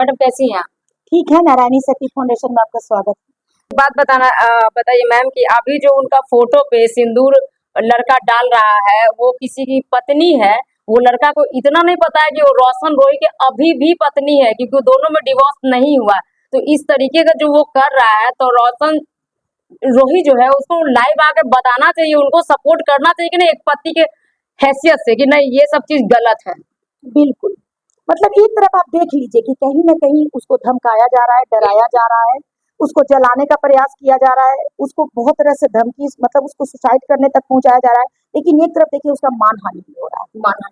Madam कैसी हैं आप? ठीक है। नारायणी शक्ति फाउंडेशन में आपका स्वागत है। बात बताइए मैम कि अभी जो उनका फोटो पे सिंदूर लड़का डाल रहा है वो किसी की पत्नी है। वो लड़का को इतना नहीं पता है कि वो रोशन रोई के अभी भी पत्नी है, क्योंकि दोनों में डिवोर्स नहीं हुआ। तो इस तरीके का जो वो कर रहा है, तो रोशन रोही जो है उसको लाइव आके बताना चाहिए, उनको सपोर्ट करना चाहिए कि नहीं, एक पति के हैसियत से, कि नहीं ये सब चीज गलत है। बिल्कुल, मतलब एक तरफ आप देख लीजिए कि कहीं न कहीं उसको धमकाया जा रहा है, डराया जा रहा है, उसको जलाने का प्रयास किया जा रहा है, उसको बहुत तरह से धमकी, मतलब उसको सुसाइड करने तक पहुंचाया जा रहा है। लेकिन एक तरफ देखिए उसका मानहानि भी हो रहा है। माना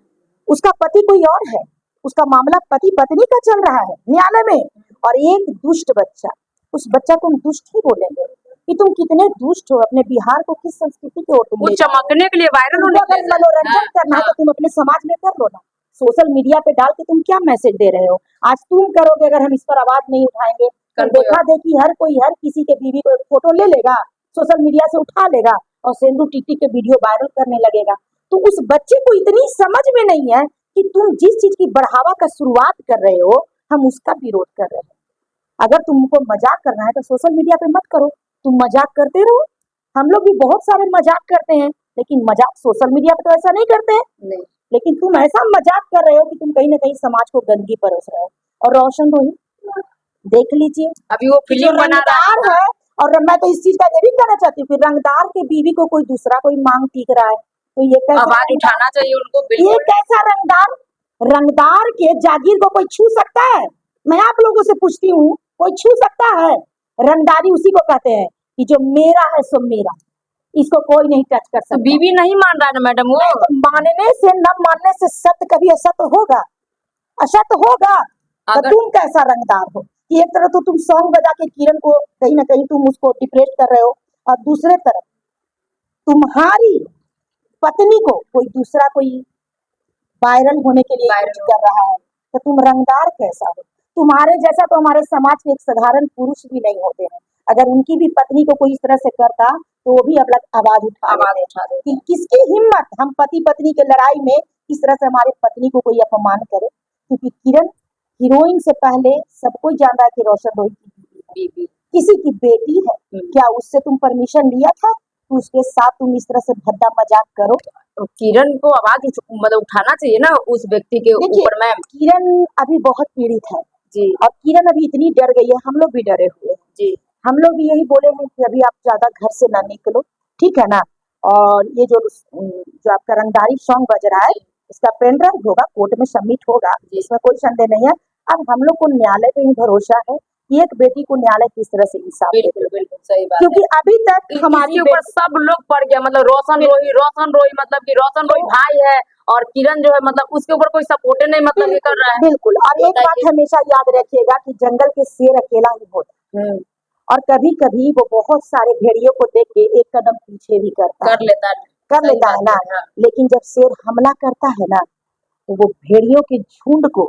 उसका पति कोई और है, उसका मामला पति पत्नी का चल रहा है न्यायालय में, और एक दुष्ट बच्चा, उस बच्चा को हम दुष्ट ही बोलेंगे कि तुम कितने दुष्ट हो। अपने बिहार को किस संस्कृति की ओर तुम वो ले जा रहे हो? चमकने के लिए, वायरल तुमको होने के अगर लिए। मनोरंजन करना है तो तुम अपने समाज में कर लो ना। सोशल मीडिया पे डाल के तुम क्या मैसेज दे रहे हो? आज तुम करोगे, अगर हम इस पर आवाज नहीं उठाएंगे तो कल कोई देखा देखी हर कोई हर किसी के बीवी को फोटो ले लेगा, सोशल मीडिया से उठा लेगा और सिंदूर टिक टिक के वीडियो वायरल करने लगेगा। तो उस बच्चे को इतनी समझ में नहीं है कि तुम जिस चीज की बढ़ावा का शुरुआत कर रहे हो, हम उसका विरोध कर रहे हैं। अगर तुमको मजाक करना है तो सोशल मीडिया पे मत करो, तुम मजाक करते रहो। हम लोग भी बहुत सारे मजाक करते हैं, लेकिन मजाक सोशल मीडिया पे तो ऐसा नहीं करते हैं। नहीं। लेकिन तुम ऐसा मजाक कर रहे हो कि तुम कहीं ना कहीं समाज को गंदगी परोस रहे हो। और रोशन रोही देख लीजिए, अभी वो कि जो फिल्म बना रहा रंगदार है, और मैं तो इस चीज का ये भी कहना चाहती हूँ कि रंगदार के बीवी को कोई दूसरा कोई मांग टीक रहा है, तो ये है, कैसा आवाज रंगदार? उठाना चाहिए उनको, ये बिल्कुल। कैसा रंगदार? रंगदार के जागीर को कोई छू सकता है? मैं आप लोगों से पूछती हूँ, कोई छू सकता है? रंगदारी उसी को कहते हैं कि जो मेरा है सो मेरा, इसको कोई नहीं टच कर तो सकता। बीवी नहीं मान रहा है ना मैडम वो। नहीं, तो मानने से न मानने से सत्य कभी असत्य होगा, असत्य होगा। तो अगर तुम कैसा रंगदार हो कि एक तरफ तो तुम सॉन्ग बजा के किरण को कहीं ना कहीं तुम उसको डिप्रेस कर रहे हो, और दूसरे तरफ तुम्हारी पत्नी को कोई दूसरा कोई वायरल होने के लिए यूज कर रहा है, तो तुम रंगदार कैसा हो? तुम्हारे जैसा तो हमारे समाज के एक साधारण पुरुष भी नहीं होते हैं। अगर उनकी भी पत्नी को कोई इस तरह से करता तो वो भी अलग आवाज उठा आवाज लेते। उठा दे। कि किसकी हिम्मत हम पति पत्नी के लड़ाई में इस तरह से हमारे पत्नी को कोई अपमान करे। क्योंकि किरण हीरोइन से पहले सब कोई जानता है कि रोशन रोही की बीवी है, बीवी। किसी की बेटी है। क्या उससे तुम परमिशन लिया था कि उसके साथ तुम इस तरह से भद्दा मजाक करो? तो किरण को मतलब उठाना चाहिए ना उस व्यक्ति के देखिए, ऊपर मैम। किरण अभी बहुत पीड़ित है, जी और किरण अभी इतनी डर गई है, हम लोग भी डरे हुए हैं। जी। हम लोग भी यही बोले हैं कि अभी आप ज्यादा घर से ना निकलो, ठीक है ना। और ये जो आपका रंगदारी सॉन्ग बज रहा है, इसका पेन ड्राइव होगा, कोर्ट में सबमिट होगा, इसमें कोई संदेह नहीं है। अब हम लोग को न्यायालय पे ही भरोसा है कि एक बेटी को न्यायालय किस तरह से इंसाफ देते बिल्कुल हैं। बिल्कुल सही बात क्योंकि है। अभी तक हमारी इसके ऊपर सब लोग पड़ गया, मतलब रोशन रोही मतलब कि रोशन रोही भाई है, और किरण जो है मतलब उसके ऊपर कोई सपोर्ट नहीं, मतलब ये कर रहा है। बिल्कुल। और एक बात हमेशा याद रखिएगा कि जंगल के शेर अकेला ही होता है, और कभी कभी वो बहुत सारे भेड़ियों को देख के एक कदम पीछे भी करता कर लेता है। कर लेता है ना। लेकिन जब शेर हमला करता है ना, तो वो भेड़ियों के झुंड को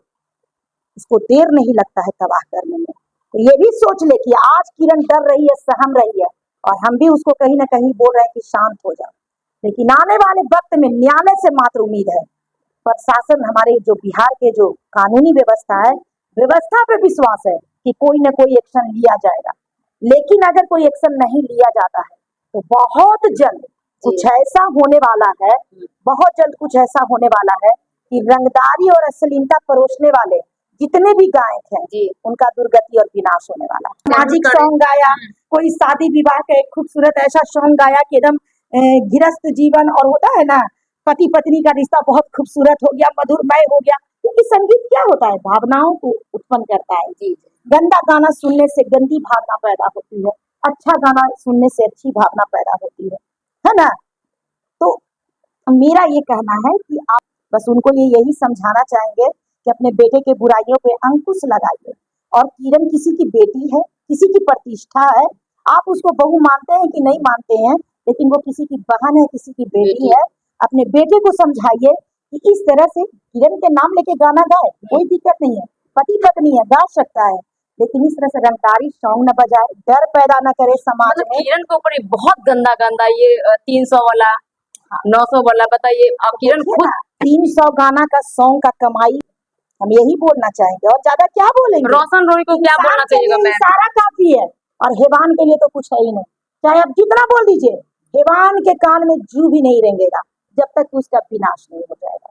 उसको देर नहीं लगता है तबाह करने में। तो ये भी सोच ले कि आज किरण डर रही है, सहम रही है, और हम भी उसको कहीं ना कहीं बोल रहे हैं कि शांत हो जाओ। लेकिन आने वाले वक्त में न्यायालय से मात्र उम्मीद है। प्रशासन, हमारे जो बिहार के जो कानूनी व्यवस्था है, व्यवस्था पे विश्वास है कि कोई न कोई एक्शन लिया जाएगा। लेकिन अगर कोई एक्शन नहीं लिया जाता है तो बहुत जल्द कुछ ऐसा होने वाला है, बहुत जल्द कुछ ऐसा होने वाला है कि रंगदारी और अश्लीलता परोसने वाले जितने भी गायक हैं, उनका दुर्गति और विनाश होने वाला है। सामाजिक सॉन्ग गाया, कोई शादी विवाह का एक खूबसूरत ऐसा सॉन्ग गाया कि एकदम गृहस्थ जीवन, और होता है ना पति पत्नी का रिश्ता बहुत खूबसूरत हो गया, मधुरमय हो गया। क्योंकि संगीत क्या होता है, भावनाओं को उत्पन्न करता है। गंदा गाना सुनने से गंदी भावना पैदा होती है, अच्छा गाना सुनने से अच्छी भावना पैदा होती है ना। तो मेरा ये कहना है कि आप बस उनको यही समझाना चाहेंगे कि अपने बेटे के बुराइयों पे अंकुश लगाइए। और किरण किसी की बेटी है, किसी की प्रतिष्ठा है। आप उसको बहू मानते हैं कि नहीं मानते हैं, लेकिन वो किसी की बहन है, किसी की बेटी है। अपने बेटे को समझाइए कि इस तरह से किरण के नाम लेके गाना गाए, कोई दिक्कत नहीं है, पति पत्नी है, गा सकता है। लेकिन इस तरह से रंगदारी सॉन्ग न बजाए, डर पैदा न करे समाज में। किरण के ऊपर बहुत गंदा गंदा ये 300 वाला 900 वाला, बताइए आप। किरण खुद 300 गाना का सॉन्ग का कमाई हम यही बोलना चाहेंगे और ज्यादा क्या बोलेंगे। रोशन रोही को क्या इंसान बोलना के चाहिएगा लिए मैम? इशारा काफी है और हैवान के लिए तो कुछ है ही नहीं। चाहे आप जितना बोल दीजिए, हैवान के कान में जू भी नहीं रेंगेगा जब तक कि उसका विनाश नहीं हो जाएगा।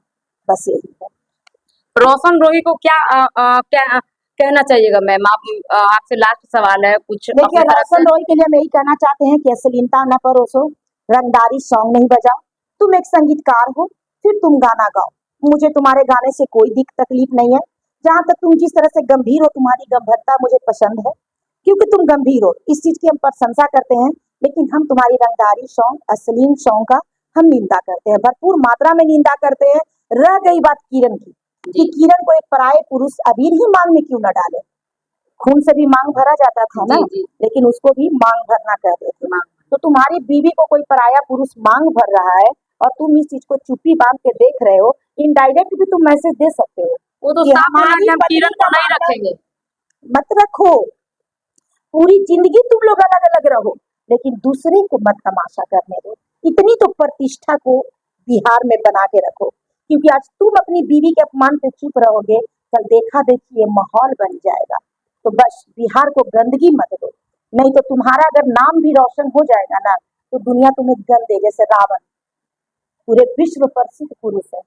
बस यही है। रोशन रोही को क्या कहना चाहिएगा मैम? आपसे लास्ट सवाल है, कुछ देखिए, अपने तरफ से। रोशन रॉय के लिए हम यही कहना चाहते हैं कि अश्लीलता न परोसो, रंगदारी सॉन्ग नहीं बजाओ। तुम एक संगीतकार हो, फिर तुम गाना गाओ। मुझे तुम्हारे गाने से कोई तकलीफ नहीं है। जहां तक तुम जिस तरह से गंभीर हो, तुम्हारी गंभीरता मुझे पसंद है, क्योंकि तुम गंभीर हो, इस चीज की हम प्रशंसा करते हैं। लेकिन हम तुम्हारी रंगदारी सॉन्ग, अश्लील सॉन्ग का हम निंदा करते हैं, भरपूर मात्रा में निंदा करते हैं। रह गई बात किरण की, कि किरण को एक पराये पुरुष अबीर ही मांग में क्यों न डाले। खून से भी मांग भरा जाता था ना, जी। लेकिन उसको भी मांग भरना कहते थे। मांग। तो तुम्हारी बीवी को कोई पराया पुरुष मांग भर रहा है और तुम इस चीज को चुप्पी बांध के देख रहे हो। इनडायरेक्ट भी तुम मैसेज दे सकते हो वो तो कि साफ बोला हमारी कि हम पत्नी किरण का को नहीं मामला रखेंगे। मत रखो। पूरी जिंदगी तुम लोग अलग अलग रहो, लेकिन दूसरे को मत तमाशा करने दो। इतनी तो प्रतिष्ठा को बिहार में बना के रखो, क्योंकि आज तुम अपनी बीवी के अपमान पे चुप रहोगे, कल देखा देखी ये माहौल बन जाएगा। तो बस बिहार को गंदगी मत दो, नहीं तो तुम्हारा अगर नाम भी रोशन हो जाएगा ना, तो दुनिया तुम्हें गन दे। जैसे रावण पूरे विश्व प्रसिद्ध पुरुष है,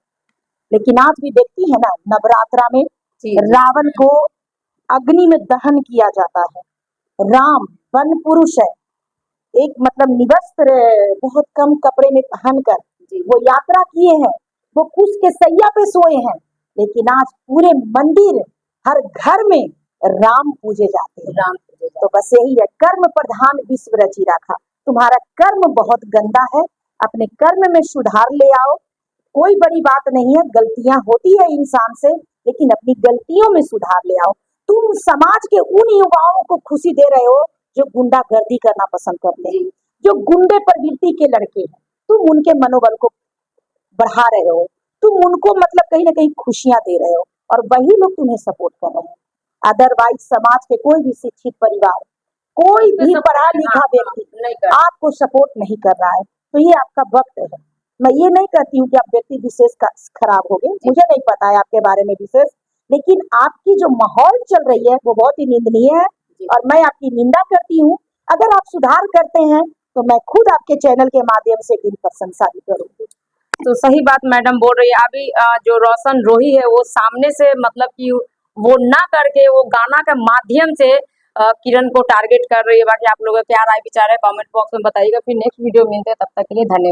लेकिन आज भी देखती है ना, नवरात्रा में जी। रावण को अग्नि में दहन किया जाता है। राम वन पुरुष है, एक मतलब निवस्त्र बहुत कम कपड़े में पहनकर वो यात्रा किए हैं, वो कुश के सैया पे सोए हैं, लेकिन आज पूरे मंदिर हर घर में राम पूजे जाते हैं। राम तो बस यही है, कर्म प्रधान विश्व रची राखा। तुम्हारा कर्म बहुत गंदा है, अपने कर्म में सुधार ले आओ। कोई बड़ी बात नहीं है, गलतियां होती है इंसान से, लेकिन अपनी गलतियों में सुधार ले आओ। तुम समाज के उन युवाओं को खुशी दे रहे हो जो गुंडागर्दी करना पसंद करते हैं, जो गुंडे प्रवृत्ति के लड़के हैं। तुम उनके मनोबल को बढ़ा रहे हो, तुम उनको मतलब कहीं ना कहीं खुशियां दे रहे हो, और वही लोग तुम्हें सपोर्ट कर रहे हैं। अदरवाइज समाज के कोई भी शिक्षित परिवार, कोई भी पढ़ा लिखा व्यक्ति नहीं कर। आपको सपोर्ट नहीं कर रहा है। तो ये आपका वक्त है। मैं ये नहीं कहती हूँ कि आप व्यक्ति विशेष का खराब हो गए, मुझे नहीं पता है आपके बारे में विशेष, लेकिन आपकी जो माहौल चल रही है वो बहुत ही निंदनीय है और मैं आपकी निंदा करती हूँ। अगर आप सुधार करते हैं तो मैं खुद आपके चैनल के माध्यम से दिन प्रशंसा भी करूंगी। तो सही बात मैडम बोल रही है। अभी जो रोशन रोही है वो सामने से मतलब कि वो ना करके वो गाना के माध्यम से किरण को टारगेट कर रही है। बाकी आप लोगों का क्या राय विचार है कमेंट बॉक्स में बताइएगा। फिर नेक्स्ट वीडियो मिलते हैं, तब तक के लिए धन्यवाद।